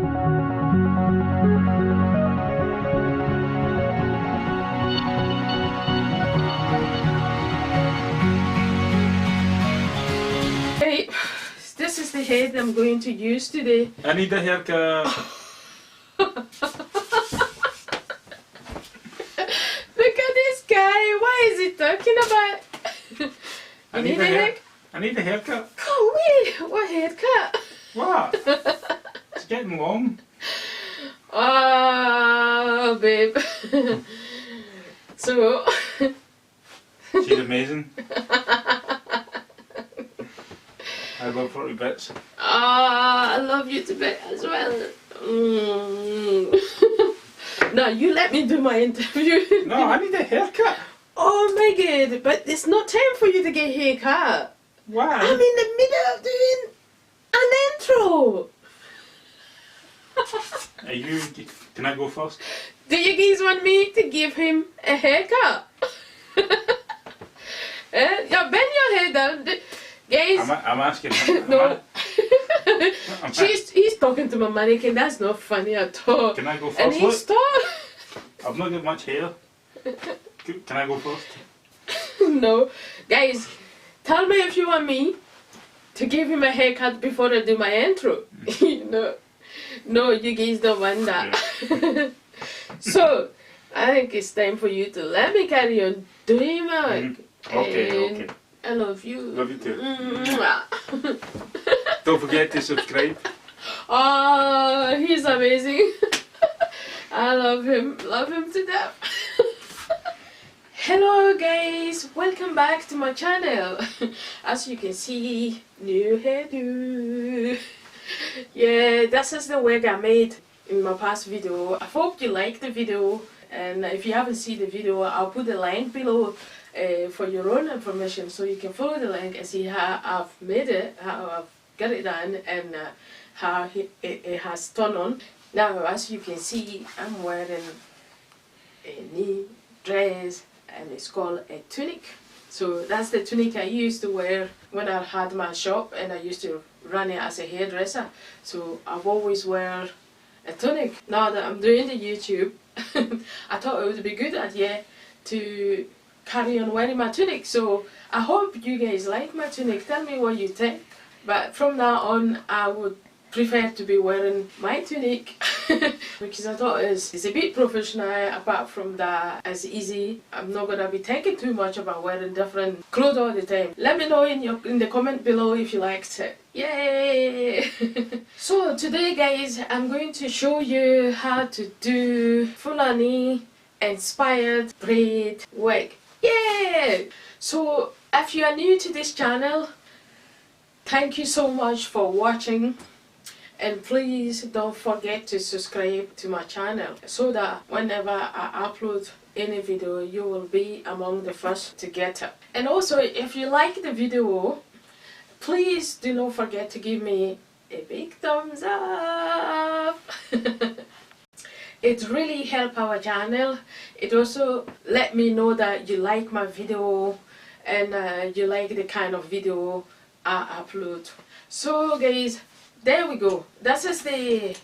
Hey, this is the head I'm going to use today. I need a haircut. Look at this guy. What is he talking about? I need a haircut. Oh wait, what haircut? What? It's getting long. Oh, babe. So. She's amazing. I love 40 bits. I love you to bit as well. Now you let me do my interview. No, I need a haircut. Oh my god, but it's not time for you to get a haircut. Why? I'm in the middle of doing an intro. Are you? Can I go first? Do you guys want me to give him a haircut? Yeah, bend your head down. Guys. I'm asking him. No. He's talking to my mannequin. That's not funny at all. Can I go first? And he's tall. I've not got much hair. Can I go first? No. Guys, tell me if you want me to give him a haircut before I do my intro. No, you guys don't want that. Yeah. So, I think it's time for you to let me carry on doing my work. Okay. I love you. Love you too. Don't forget to subscribe. Oh, he's amazing. I love him to death. Hello guys, welcome back to my channel. As you can see, new hairdo. Yeah, this is the wig I made in my past video. I hope you liked the video, and if you haven't seen the video, I'll put the link below for your own information, so you can follow the link and see how I've made it, how I've got it done, and how it has turned on. Now, as you can see, I'm wearing a knee dress, and it's called a tunic. So that's the tunic I used to wear when I had my shop, and I used to run it as a hairdresser. So I've always wear a tunic. Now that I'm doing the YouTube, I thought it would be a good idea to carry on wearing my tunic. So I hope you guys like my tunic. Tell me what you think. But from now on, I would prefer to be wearing my tunic because I thought it's a bit professional. Apart from that, it's easy. I'm not gonna be thinking too much about wearing different clothes all the time. Let me know in the comment below if you liked it. Yay! So today guys, I'm going to show you how to do Fulani Inspired Braid Wig. Yeah! So if you are new to this channel, thank you so much for watching, and please don't forget to subscribe to my channel so that whenever I upload any video, you will be among the first to get it. And also, if you like the video, please do not forget to give me a big thumbs up. It really helps our channel. It also let me know that you like my video and you like the kind of video I upload. So guys, there we go. This is the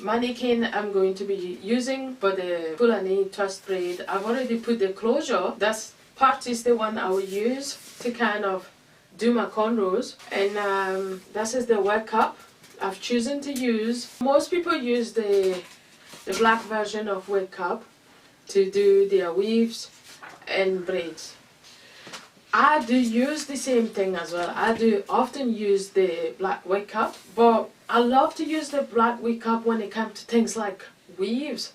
mannequin I'm going to be using for the Fulani twist braid. I've already put the closure. That part is the one I will use to kind of do my cornrows. And this is the wig cup I've chosen to use. Most people use the black version of wig cup to do their weaves and braids. I do use the same thing as well. I do often use the black wig cup, but I love to use the black wig cup when it comes to things like weaves.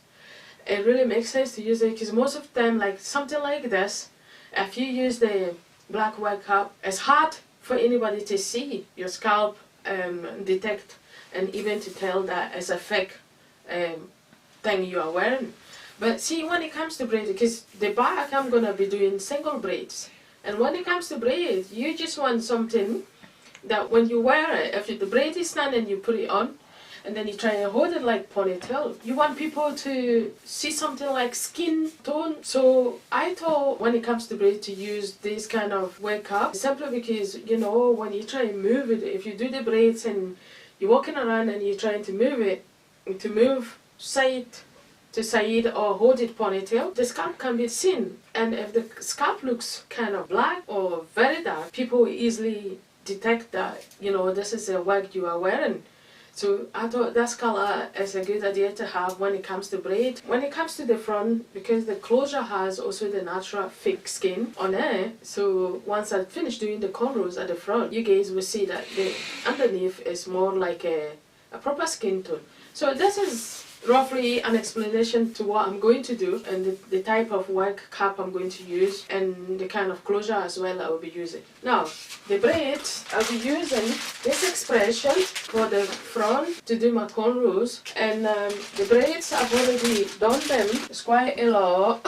It really makes sense to use it because most of the time, like something like this, if you use the black wig cup, it's hard for anybody to see your scalp, detect, and even to tell that it's a fake thing you are wearing. But see, when it comes to braid, because the back I'm gonna be doing single braids, and when it comes to braid, you just want something that when you wear it, if the braid is done and you put it on, and then you try and hold it like ponytail, you want people to see something like skin tone. So I thought when it comes to braid to use this kind of wig cup, simply because, you know, when you try and move it, if you do the braids and you're walking around and you're trying to move it, to move side to side or hold it ponytail, the scalp can be seen. And if the scalp looks kind of black or very dark, people will easily detect that, you know, this is a wig you are wearing. So I thought this color is a good idea to have when it comes to braid. When it comes to the front, because the closure has also the natural fake skin on it, so once I finish doing the cornrows at the front, you guys will see that the underneath is more like a proper skin tone. So this is roughly an explanation to what I'm going to do and the type of wig cap I'm going to use and the kind of closure as well I will be using. Now, the braid, I'll be using this expression for the front to do my cornrows, and the braids I've already done them. It's quite a lot.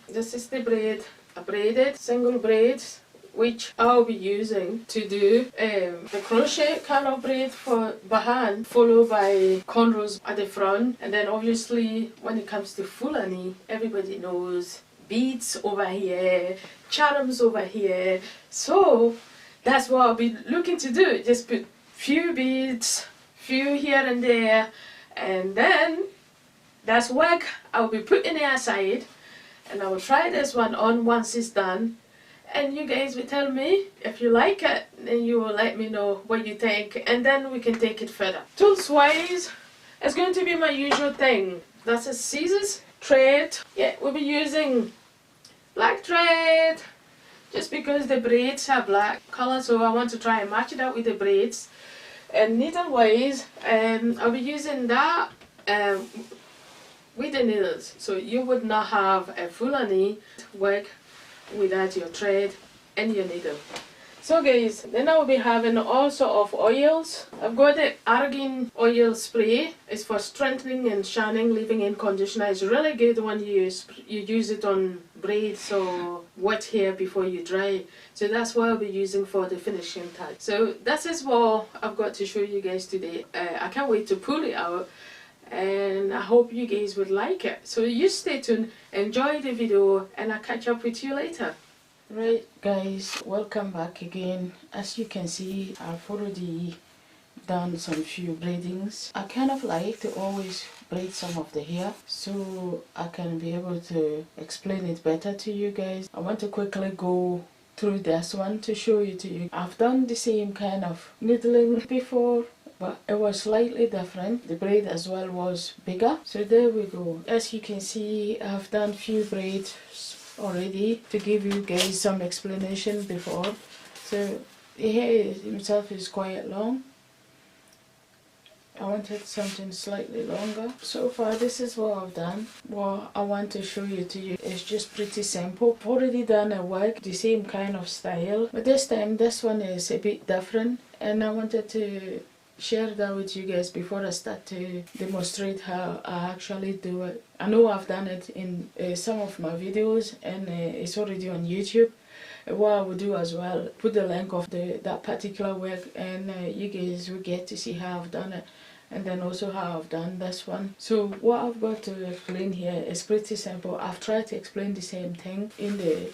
This is the braid, a braided single braids, which I'll be using to do the crochet kind of braid for behind, followed by cornrows at the front. And then obviously when it comes to Fulani, everybody knows beads over here, charms over here. So that's what I'll be looking to do. Just put few beads, few here and there, and then that's wig I'll be putting it aside, and I will try this one on once it's done. And you guys will tell me if you like it, then you will let me know what you think, and then we can take it further. Tools wise, it's going to be my usual thing. That's a scissors, thread. Yeah, we'll be using black thread, just because the braids are black color, so I want to try and match it up with the braids. And needle wise, I'll be using that with the needles. So you would not have a Fulani wig without your thread and your needle. So guys, then I will be having all sort of oils. I've got the argan oil spray. It's for strengthening and shining leave-in conditioner. It's really good when you use it on braids or wet hair before you dry. So that's what I'll be using for the finishing touch. So that is what I've got to show you guys today. I can't wait to pull it out, and I hope you guys would like it. So you stay tuned, enjoy the video, and I'll catch up with you later. Right guys, welcome back again. As you can see, I've already done some few braidings. I kind of like to always braid some of the hair so I can be able to explain it better to you guys. I want to quickly go through this one to show you to you. I've done the same kind of needling before, but it was slightly different. The braid as well was bigger. So there we go. As you can see, I've done few braids already to give you guys some explanation before. So the hair himself is quite long. I wanted something slightly longer. So far this is what I've done. What I want to show you to you is just pretty simple. I've already done a wig, the same kind of style, but this time this one is a bit different, and I wanted to share that with you guys before I start to demonstrate how I actually do it. I know I've done it in some of my videos, and it's already on YouTube. What I will do as well, put the link of that particular wig, and you guys will get to see how I've done it, and then also how I've done this one. So what I've got to explain here is pretty simple. I've tried to explain the same thing in the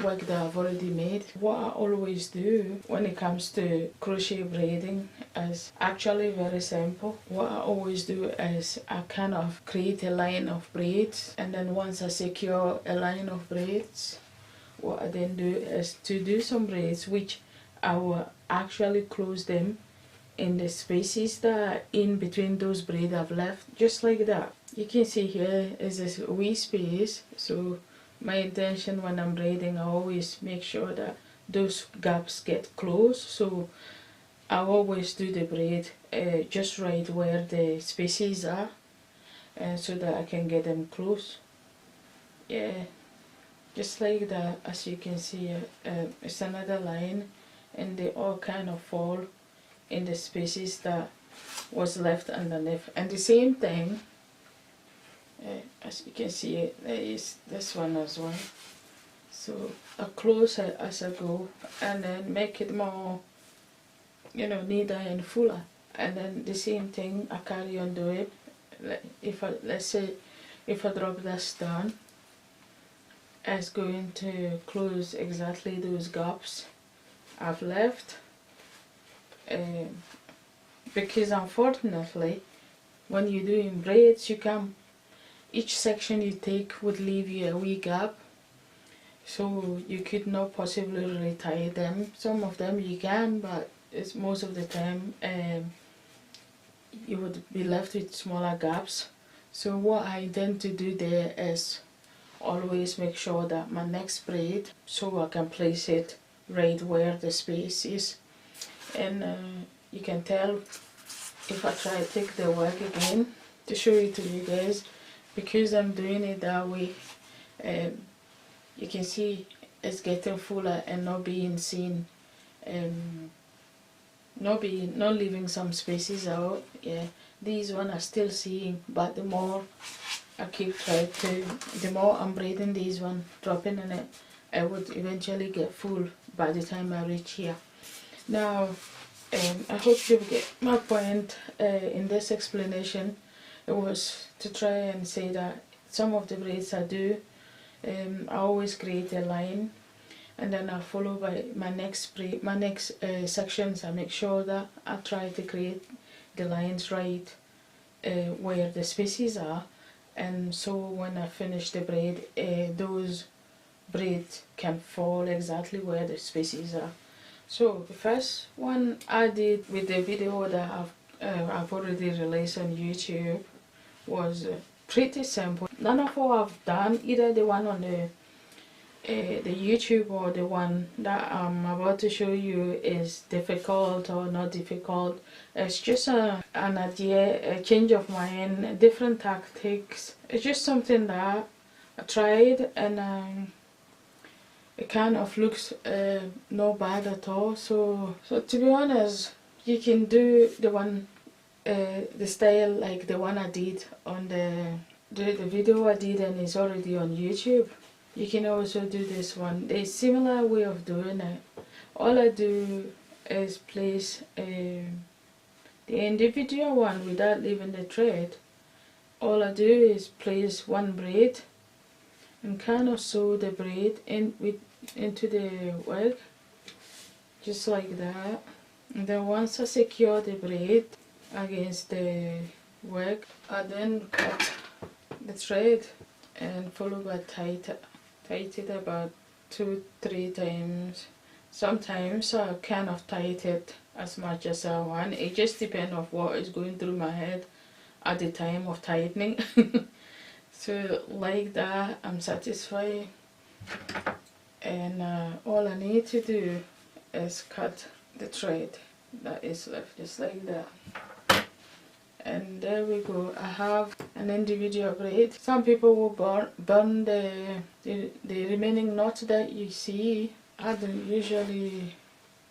wig that I've already made. What I always do when it comes to crochet braiding is actually very simple. What I always do is I kind of create a line of braids, and then once I secure a line of braids, what I then do is to do some braids which I will actually close them in the spaces that are in between those braids I've left, just like that. You can see here is this wee space, so my intention when I'm braiding, I always make sure that those gaps get closed. So I always do the braid just right where the spaces are, so that I can get them close. Yeah, just like that. As you can see, it's another line, and they all kind of fall in the spaces that was left underneath. And the same thing, as you can see, there is this one as well. So I close it as I go, and then make it more, you know, neater and fuller. And then the same thing I carry on doing. Let's say if I drop this down, it's going to close exactly those gaps I've left. Because unfortunately when you're doing braids, you can, each section you take would leave you a wee gap, so you could not possibly retie them. Some of them you can, but it's most of the time you would be left with smaller gaps. So what I intend to do there is always make sure that my next braid, so I can place it right where the space is. And you can tell if I try to take the work again to show it to you guys, because I'm doing it that way, you can see it's getting fuller and not being seen, not leaving some spaces out. Yeah, these one are still seeing, but the more I keep trying to, the more I'm braiding these one, dropping in it, I would eventually get full by the time I reach here. Now, I hope you get my point in this explanation. It was to try and say that some of the braids I do, I always create a line, and then I follow by my next braid, my next sections. I make sure that I try to create the lines right where the spaces are, and so when I finish the braid, those braids can fall exactly where the spaces are. So the first one I did with the video that I've already released on YouTube was pretty simple. None of what I've done, either the one on the YouTube or the one that I'm about to show you, is difficult or not difficult. It's just an idea, a change of mind, different tactics. It's just something that I tried, and it kind of looks not bad at all. So to be honest, you can do the one, the style like the one I did on the video I did, and it's already on YouTube. You can also do this one. There's similar way of doing it. All I do is place the individual one without leaving the thread. All I do is place one braid and kind of sew the braid into the wig, just like that. And then once I secure the braid against the wig, I then cut the thread and follow by tight it about 2-3 times. Sometimes I kind of tight it as much as I want. It just depends on what is going through my head at the time of tightening. So like that, I'm satisfied, and all I need to do is cut the thread that is left, just like that. And there we go. I have an individual braid. Some people will burn the remaining knots that you see. I don't usually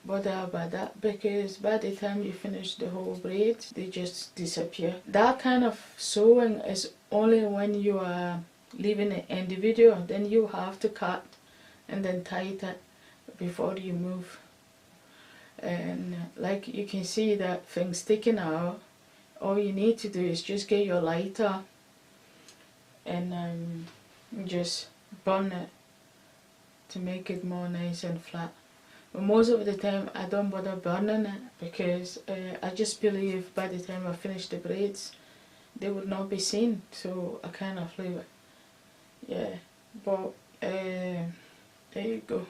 bother about that, because by the time you finish the whole braid, they just disappear. That kind of sewing is only when you are leaving it individual. Then you have to cut and then tie it before you move. And like you can see that thing sticking out. All you need to do is just get your lighter and just burn it to make it more nice and flat. But most of the time I don't bother burning it, because I just believe by the time I finish the braids they would not be seen, so I kind of leave it. Yeah, but there you go.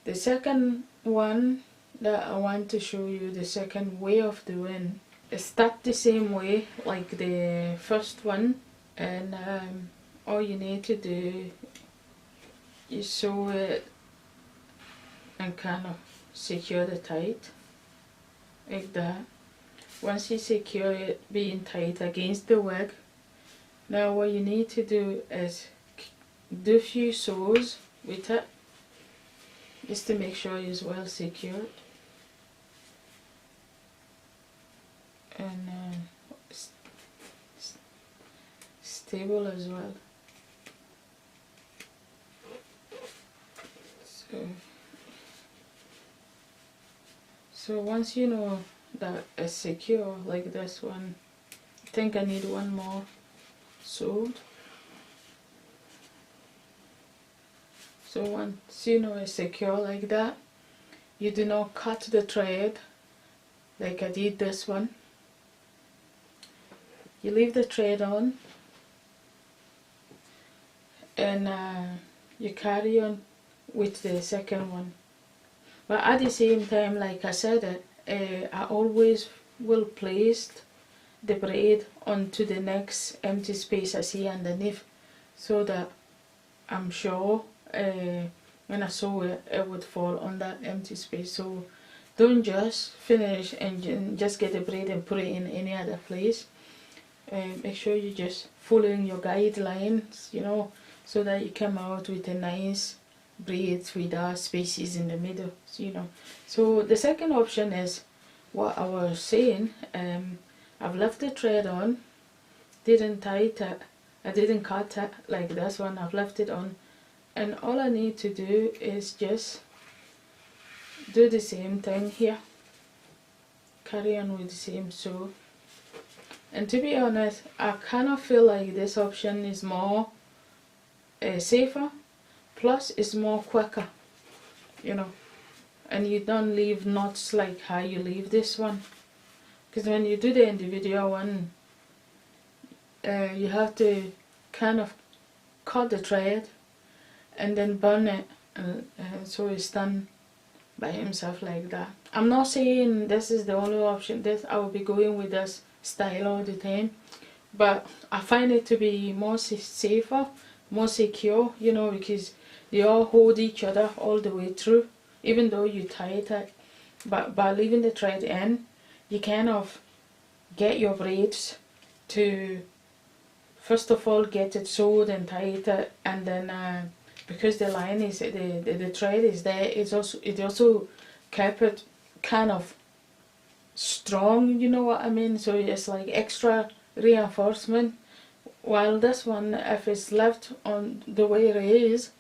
The second one that I want to show you, the second way of doing, start the same way like the first one, and all you need to do is sew it and kind of secure the tight like that. Once you secure it being tight against the wig, now what you need to do is do a few sews with it, just to make sure it's well secured. And stable as well. So once you know that it's secure, like this one, I think I need one more sewed. So once you know it's secure like that, you do not cut the thread like I did this one. you leave the thread on, and you carry on with the second one. But at the same time, like I said, I always will place the braid onto the next empty space I see underneath, so that I'm sure when I sew it, it would fall on that empty space. So don't just finish and just get the braid and put it in any other place. Make sure you just following your guidelines, you know, so that you come out with a nice braids without spaces in the middle, you know. So the second option is what I was saying. I've left the thread on, didn't tie it, I didn't cut it like this one, I've left it on, and all I need to do is just do the same thing here, carry on with the same sew. And to be honest, I kind of feel like this option is more safer, plus it's more quicker, you know, and you don't leave knots like how you leave this one, because when you do the individual one, you have to kind of cut the thread and then burn it, and so it's done by himself like that. I'm not saying this is the only option, this I will be going with this style all the time, but I find it to be more safer, more secure, you know, because they all hold each other all the way through, even though you tie it. But by leaving the thread in, you kind of get your braids to first of all get it sewed and tied, and then because the line is the thread is there, it also kept it kind of strong, you know what I mean. So it's like extra reinforcement. While this one, if it's left on the way it is,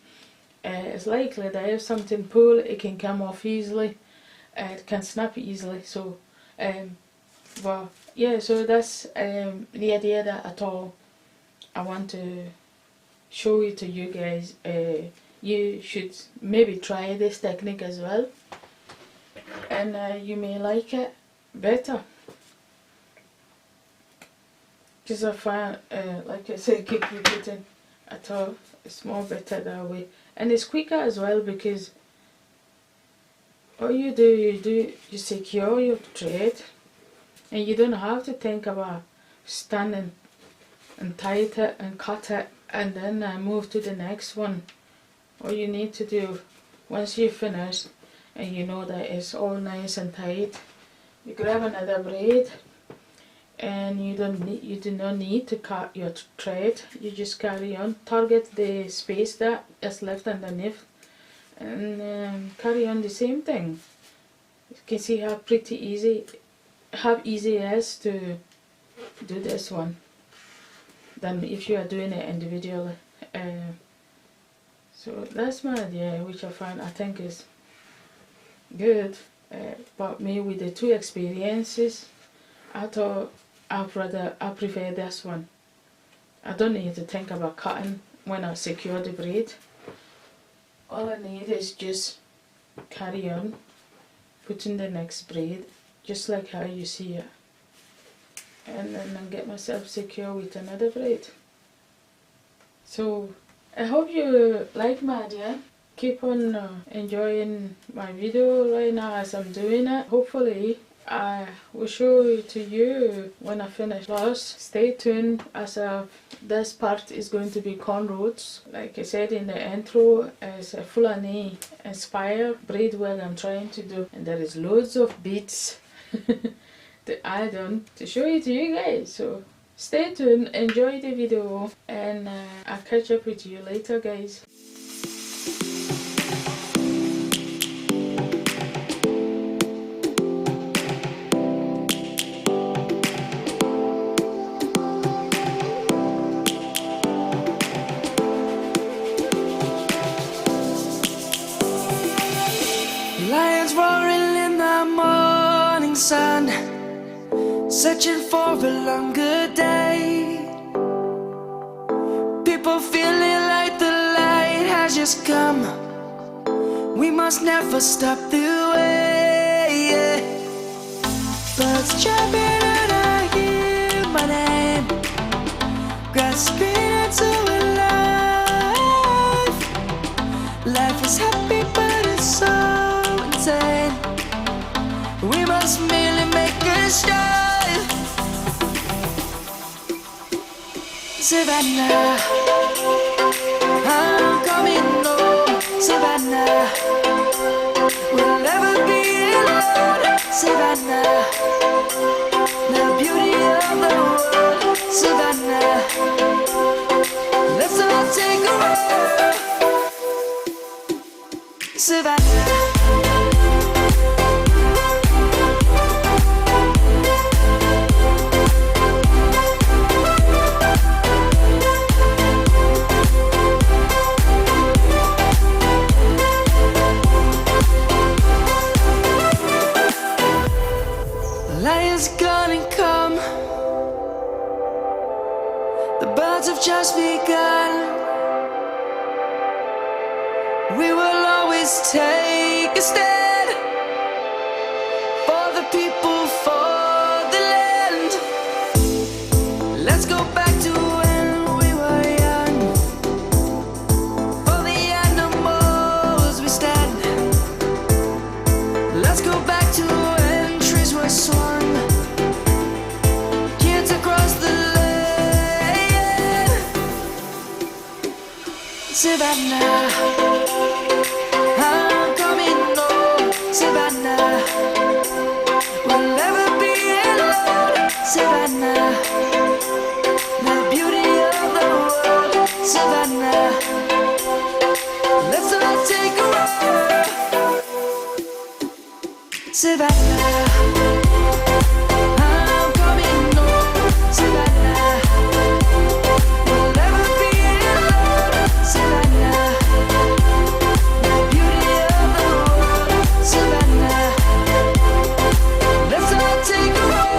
it's likely that if something pull, it can come off easily, it can snap easily. So but yeah, so that's the idea that I thought I want to show it to you guys. You should maybe try this technique as well, and you may like it better, because I find, like I said, keep repeating, I thought it's more better that way, and it's quicker as well, because all you do, you secure your thread, and you don't have to think about standing and tie it and cut it and then move to the next one. All you need to do, once you finish and you know that it's all nice and tight, you grab another braid, and you do not need to cut your thread. You just carry on, target the space that is left underneath, and carry on the same thing. You can see how easy it is to do this one than if you are doing it individually. So that's my idea, which I think is good. But me, with the two experiences, I thought I prefer this one. I don't need to think about cutting when I secure the braid. All I need is just carry on, putting the next braid, just like how you see it, and then I get myself secure with another braid. So I hope you like my idea. Keep on enjoying my video right now as I'm doing it. Hopefully I will show it to you when I finish. Plus, stay tuned, as this part is going to be cornrows. Like I said in the intro, it's a Fulani Inspired Braid Wig I'm trying to do, and there is loads of beads to add on to show it to you guys. So stay tuned, enjoy the video, and I'll catch up with you later, guys. Lions roaring in the morning sun, searching for a longer day. People feeling like the light has just come. We must never stop the way. Birds chirping and I hear my name. grasping into a life. Life is happy but it's so insane. We must merely make a start. Savannah, I'm coming home. Savannah, we'll never be alone. Savannah, the beauty of the world. Savannah, let's all take a walk. Savannah. Lion's gonna come. The birds have just begun. We will always take a stand for the people, for the land. Let's go back to when we were young. For the animals we stand. Let's go back to when trees were swung. Kids across the land. Savannah, I'm coming home. Savannah, we'll never be alone. Savannah, the beauty of the world. Savannah, let's all take a walk. Savannah, I'm coming home. Savannah, we'll never be alone. Savannah, the beauty of the world. Savannah, let's all take a walk.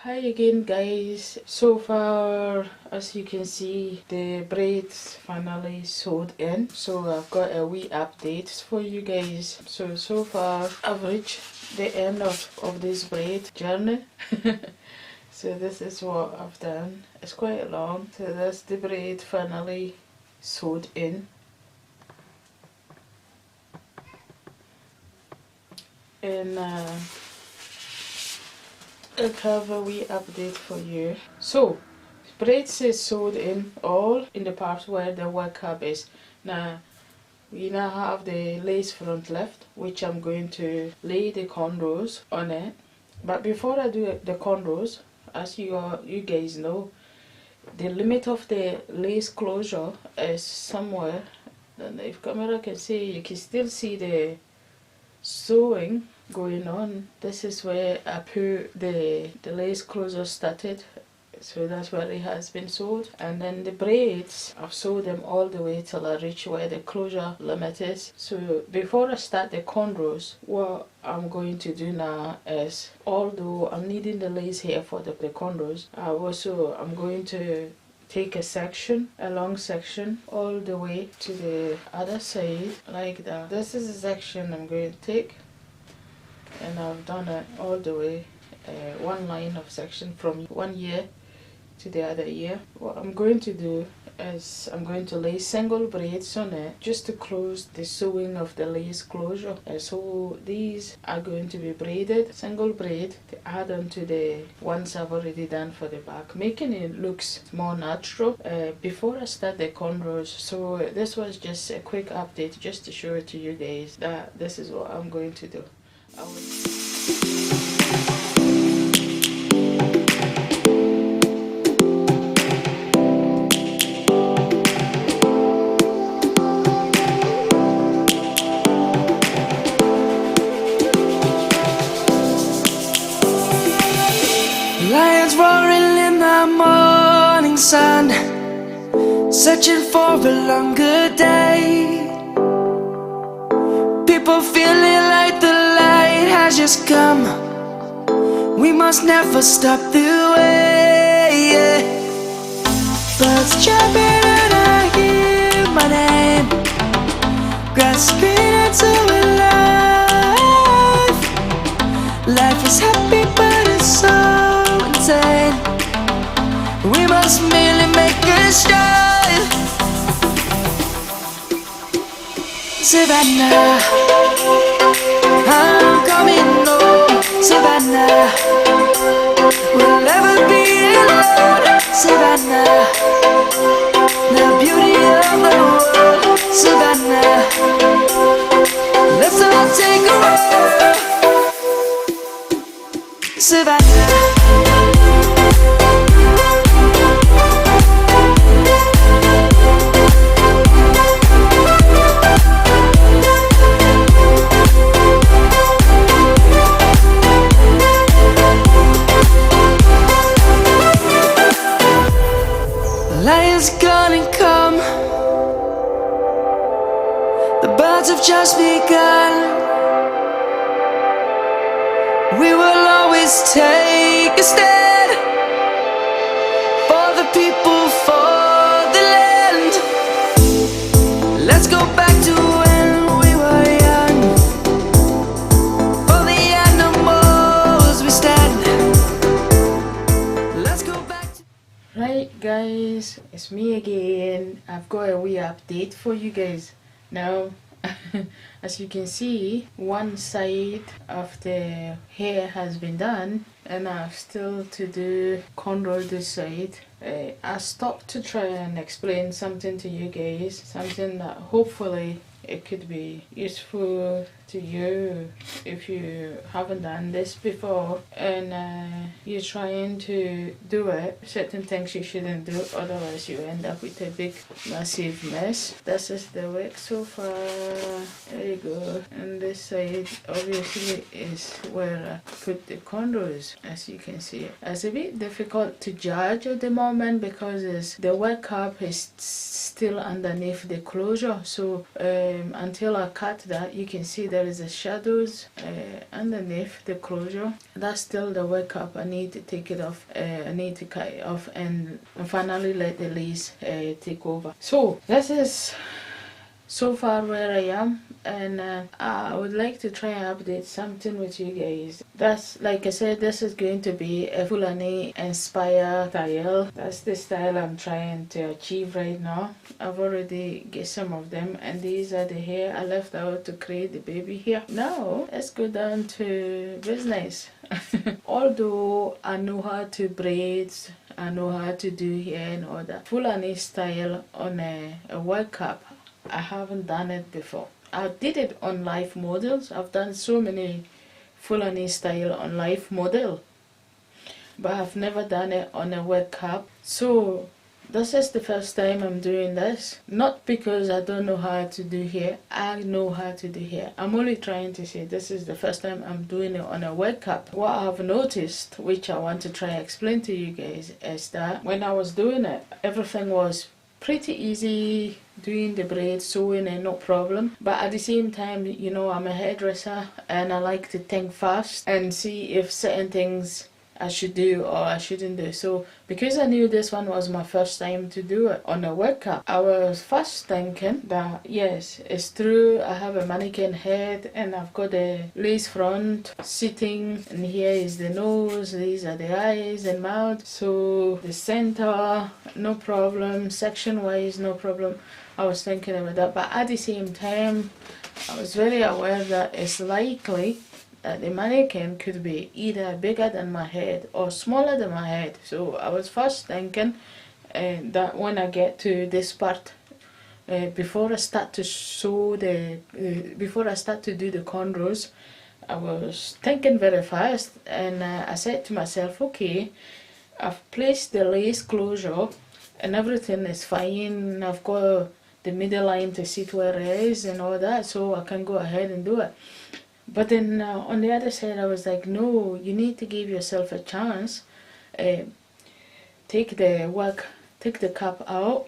Hi again guys. So far as you can see, the braids finally sewed in, so I've got a wee update for you guys. So far I've reached the end of this braid journey. So this is what I've done. It's quite long. So that's the braid finally sewed in. And I'll have a wee update for you. So braids is sewed in all in the part where the work cap is. Now we now have the lace front left, which I'm going to lay the cornrows on it. But before I do the cornrows, as you guys know, the limit of the lace closure is somewhere, and if camera can see, you can still see the sewing going on. This is where I put the lace closure started, so that's where it has been sewed. And then the braids, I've sewed them all the way till I reach where the closure limit is. So before I start the cornrows, what I'm going to do now is, although I'm needing the lace here for the cornrows, I'm going to take a long section all the way to the other side like that. This is the section I'm going to take, and I've done it all the way, one line of section from one ear to the other ear. What I'm going to do is I'm going to lay single braids on it just to close the sewing of the lace closure. So these are going to be braided single braid to add on to the ones I've already done for the back, making it looks more natural before I start the cornrows. So this was just a quick update just to show it to you guys that this is what I'm going to do. Lions roaring in the morning sun, searching for a longer day. People feeling like the light has just come. We must never stop the way. Birds chirping and I hear my name, grasping into a life. Savannah, I'm coming home. Savannah, we'll never be alone. Savannah, the beauty of the world. Savannah, let's all take a walk. Savannah. Lion's gonna come. The birds have just begun. We will always take a stand for the people, for the land. Let's go back to when we were young. For the animals we stand. Let's go back to Right guys, it's me again. I've got a wee update for you guys. Now, as you can see, one side of the hair has been done and I have still to do cornrow this side. I stopped to try and explain something to you guys, something that hopefully it could be useful to you if you haven't done this before and you're trying to do it. Certain things you shouldn't do, otherwise you end up with a big massive mess. This is the work so far. There you go. And this side obviously is where I put the cornrows. As you can see, it's a bit difficult to judge at the moment because the wig cap is still underneath the closure, so until I cut that, you can see there is a shadows underneath the closure. That's still the wig cap. I need to take it off. I need to cut it off and finally let the lace take over. So this is so far where I am, and I would like to try and update something with you guys. That's, like I said, this is going to be a Fulani Inspired style. That's the style I'm trying to achieve right now. I've already get some of them, and these are the hair I left out to create the baby hair. Now let's go down to business. Although I know how to braid, I know how to do hair and all that, Fulani style on a wig cap, I haven't done it before. I did it on live models. I've done so many Fulani style on live model, but I've never done it on a wig cap. So this is the first time I'm doing this. Not because I don't know how to do hair. I know how to do hair. I'm only trying to say this is the first time I'm doing it on a wig cap. What I've noticed, which I want to try and explain to you guys, is that when I was doing it, everything was pretty easy, doing the braid, sewing and no problem. But at the same time, you know, I'm a hairdresser and I like to think fast and see if certain things I should do or I shouldn't do. So because I knew this one was my first time to do it on a wig cap, I was first thinking that yes, it's true, I have a mannequin head and I've got a lace front sitting, and here is the nose, these are the eyes and mouth, so the center no problem, section wise no problem. I was thinking about that, but at the same time I was very aware that it's likely the mannequin could be either bigger than my head or smaller than my head. So I was first thinking that when I get to this part, before I start to sew the, before I start to do the cornrows, I was thinking very fast, and I said to myself, okay, I've placed the lace closure and everything is fine. I've got the middle line to sit where it is and all that, so I can go ahead and do it. But then on the other side, I was like, no, you need to give yourself a chance. Take the wig, take the cap out,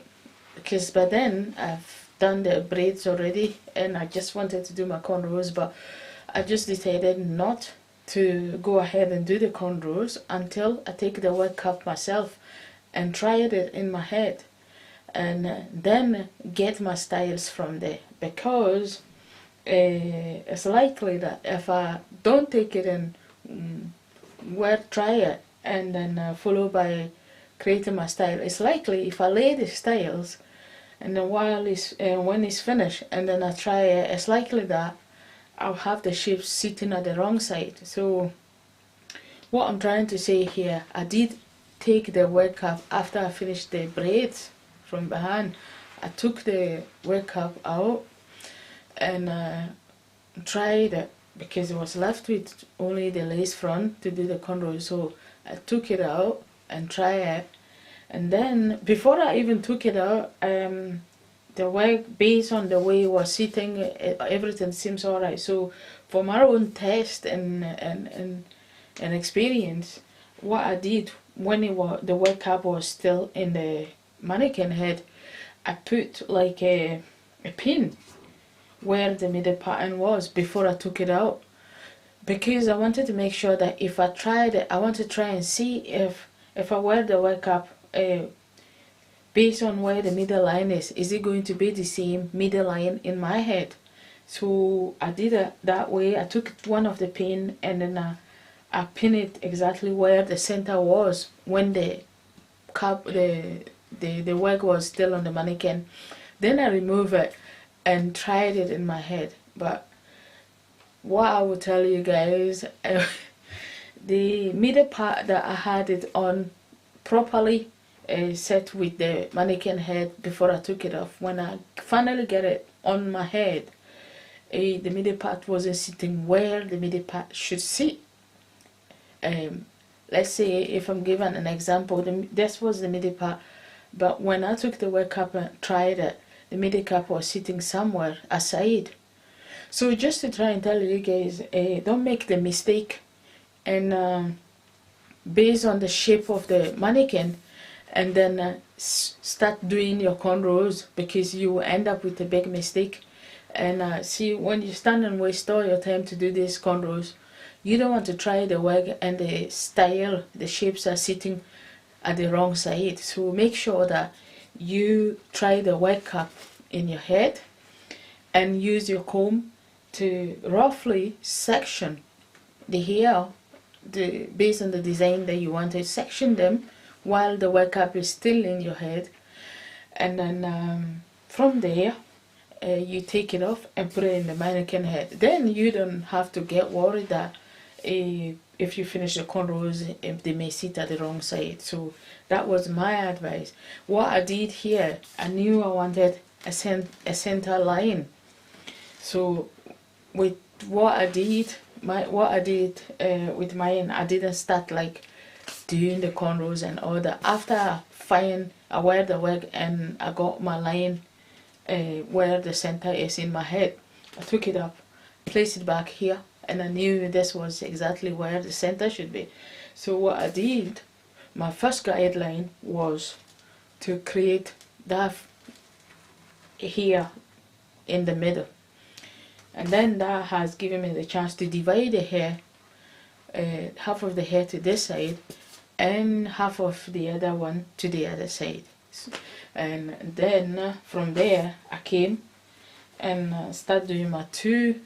because by then I've done the braids already and I just wanted to do my cornrows, but I just decided not to go ahead and do the cornrows until I take the wig cap myself and try it in my head, and then get my styles from there. Because it's likely that if I don't take it and try it and then follow by creating my style, it's likely if I lay the styles and then when it's finished, and then I try it, it's likely that I'll have the shape sitting at the wrong side. So what I'm trying to say here, I did take the wig cap after I finished the braids from behind. I took the wig cap out and tried it, because it was left with only the lace front to do the cornrows. So I took it out and tried it, and then before I even took it out, the wig, based on the way it was sitting, everything seems alright. So for my own test and experience, what I did when the wig cap was still in the mannequin head, I put like a pin where the middle pattern was before I took it out, because I wanted to make sure that if I tried it, I want to try and see if I wear the wig cap based on where the middle line is it going to be the same middle line in my head. So I did it that way. I took one of the pin and then I pinned it exactly where the center was when the cap, the wig was still on the mannequin. Then I removed it and tried it in my head. But what I will tell you guys, the middle part that I had it on properly set with the mannequin head before I took it off. When I finally get it on my head, the middle part wasn't sitting where the middle part should sit. Let's say if I'm given an example, this was the middle part, but when I took the wig cap and tried it, the middle cap was sitting somewhere aside. So just to try and tell you guys, don't make the mistake and based on the shape of the mannequin, and then start doing your cornrows, because you will end up with a big mistake. And see, when you stand and waste all your time to do these cornrows, you don't want to try the wig and the style, the shapes are sitting at the wrong side. So make sure that you try the wig cap in your head and use your comb to roughly section the hair based on the design that you want to section them while the wig cap is still in your head. And then from there you take it off and put it in the mannequin head. Then you don't have to get worried that if you finish the cornrows, if they may sit at the wrong side. So that was my advice. What I did here, I knew I wanted a center line. So with what I did with mine, I didn't start like doing the cornrows and all that. After I wear the wig and I got my line where the center is in my head, I took it up, placed it back here, and I knew this was exactly where the center should be. So what I did, my first guideline was to create that here in the middle, and then that has given me the chance to divide the hair, half of the hair to this side and half of the other one to the other side. And then from there I came and started doing my two.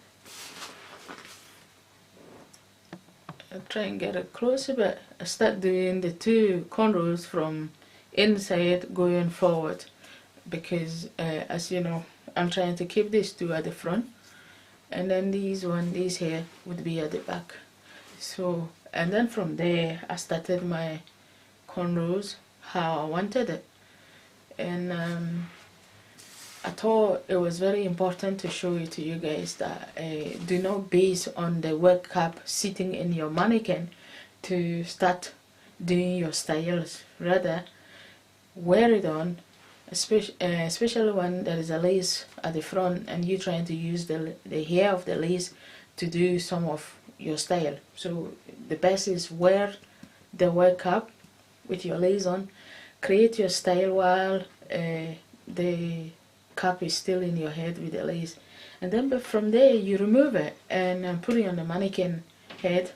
I'll try and get it closer, but I start doing the two cornrows from inside going forward, because as you know, I'm trying to keep these two at the front, and then these here would be at the back. So, and then from there I started my cornrows how I wanted it. And I thought it was very important to show it to you guys that do not base on the wig cap sitting in your mannequin to start doing your styles. Rather, wear it on, especially when there is a lace at the front and you're trying to use the hair of the lace to do some of your style. So the best is wear the wig cap with your lace on, create your style while the cap is still in your head with the lace, and then from there you remove it and put it on the mannequin head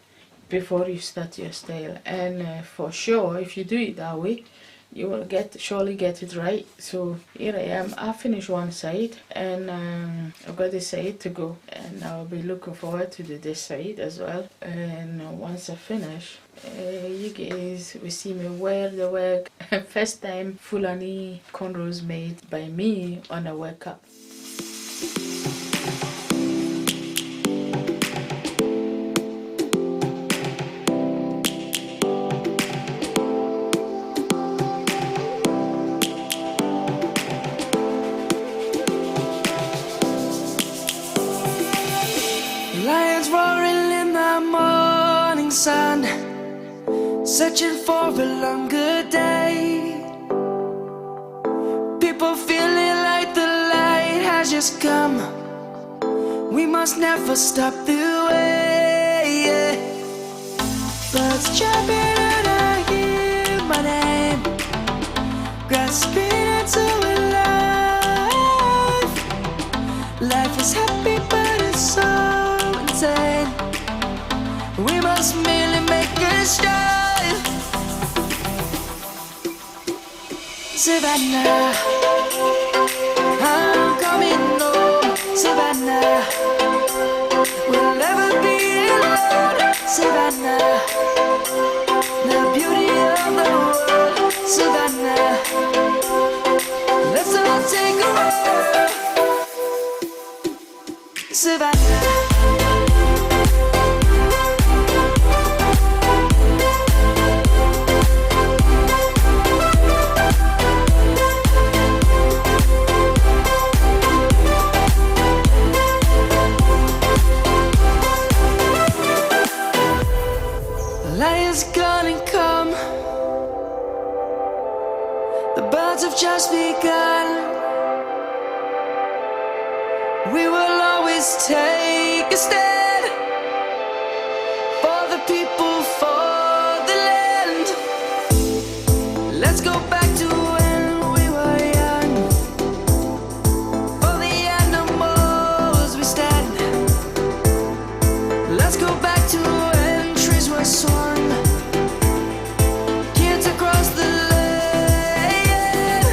before you start your style. And for sure, if you do it that way, you will surely get it right. So here I am. I finished one side, and I've got this side to go, and I'll be looking forward to do this side as well. And once I finish, you guys will see me wear the wig. First time Fulani cornrows made by me on a wig cup. Lions roaring in the morning sun, searching for a longer day. People feeling like the light has just come. We must never stop the way. Birds chirping and I hear my name, grasping into a life. Life is happy but it's so insane. We must merely make a start. Savannah, I'm coming home. Savannah, we'll never be alone. Savannah, the beauty of the world. Savannah, let's all take a walk. Savannah. Lion's gonna come. The birds have just begun. We will always take a stand for the people, for the land. Let's go back to when we were young. For the animals we stand. Let's go back to when trees were swung. Kids across the land.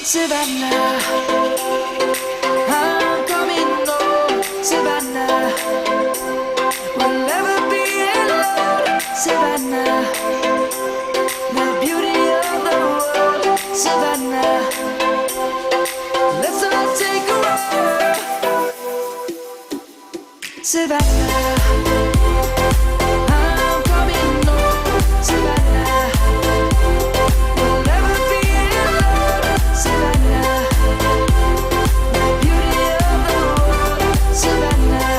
Savannah, I'm coming home. Savannah, we'll never be alone. Savannah, the beauty of the world. Savannah, let's all take a walk. Savannah, I'm coming home. Savannah, we'll never be alone. Savannah, the beauty of the world. Savannah,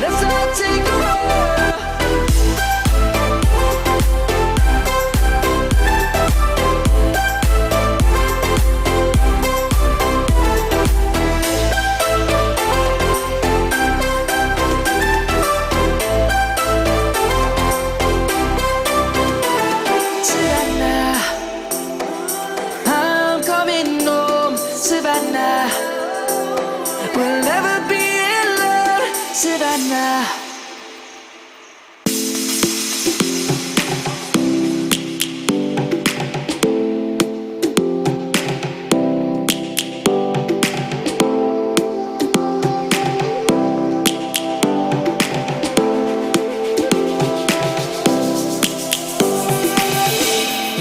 let's all take a walk. Savannah, I'm coming home. Savannah, we'll never be alone. Savannah.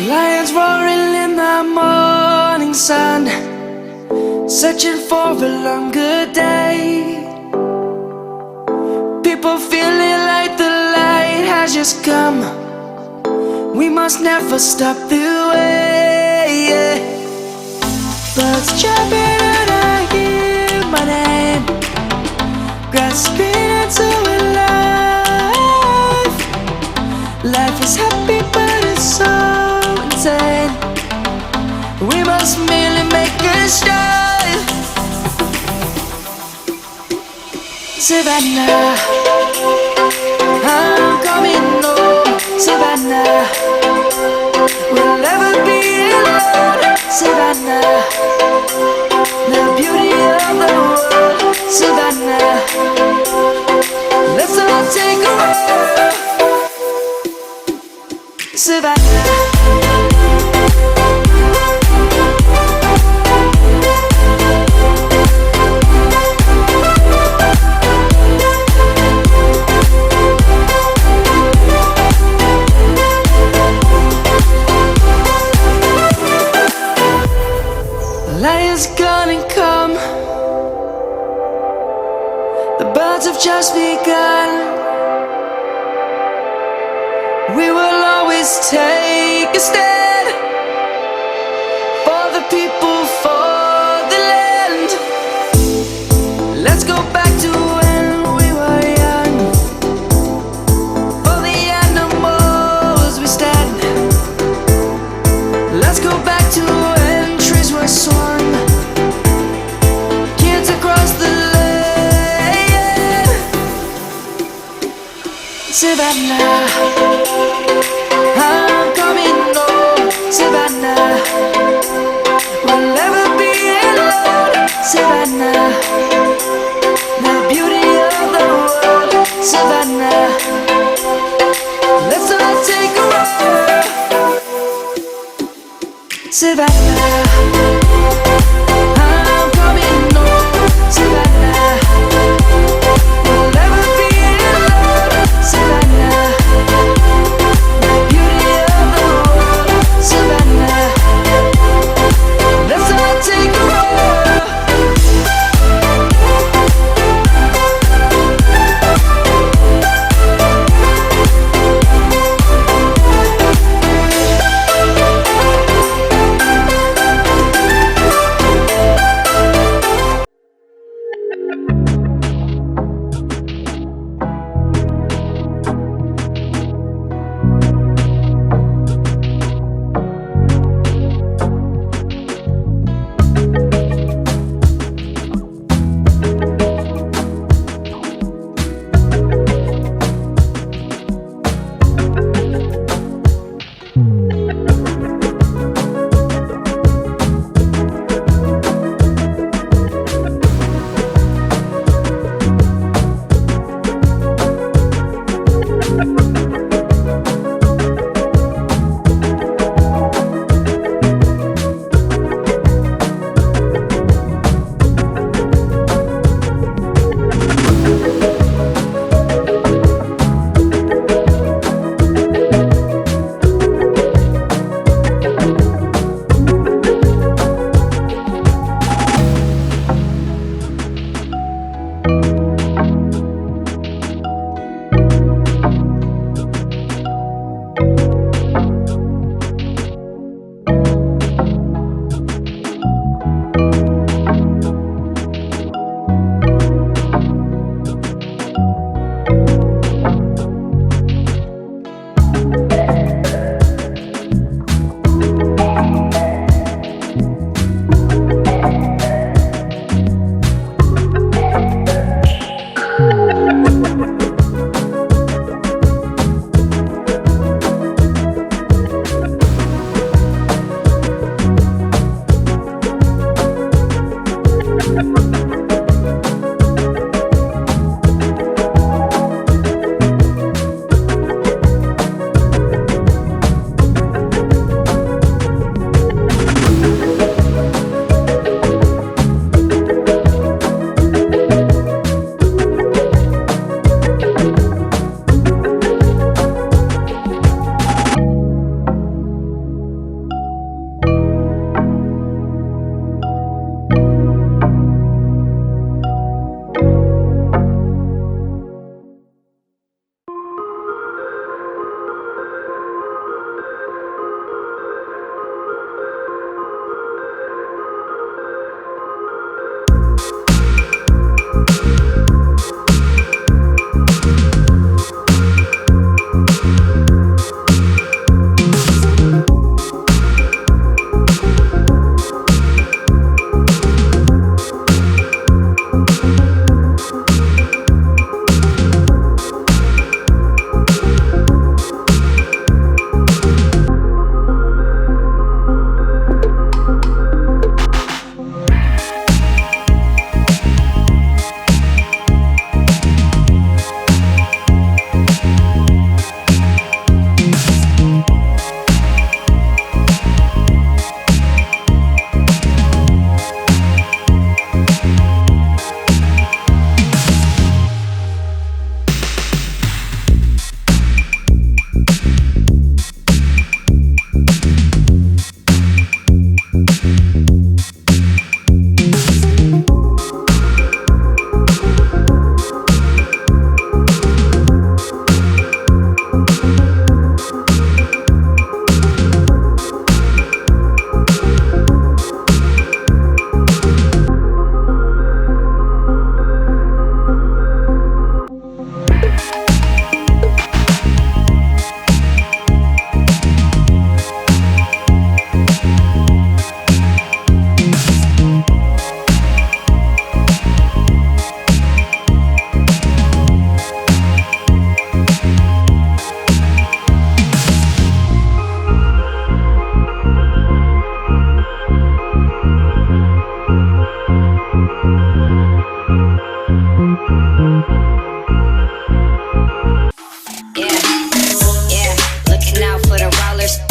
Lions roaring in the morning sun, searching for a longer day. People feeling like the light has just come. We must never stop the way. Birds chirping and I hear my name, grasping into a life. Life is happy but it's so insane. We must merely make a start. Savannah, I'm coming home. Savannah, we'll never be alone. Savannah, the beauty of the world. Savannah, let's all take a walk. The birds have just begun. We will always take a stand for the people, for the land. Let's go back to when we were young. For the animals we stand. Let's go back to when trees were swung. Kids across the land. Savannah, I'm coming home. Savannah, we'll never be alone. Savannah, the beauty of the world. Savannah, let's all take a ride. Savannah, I'm coming home. Savannah, we'll never be alone. Savannah, the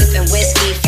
sipping whiskey.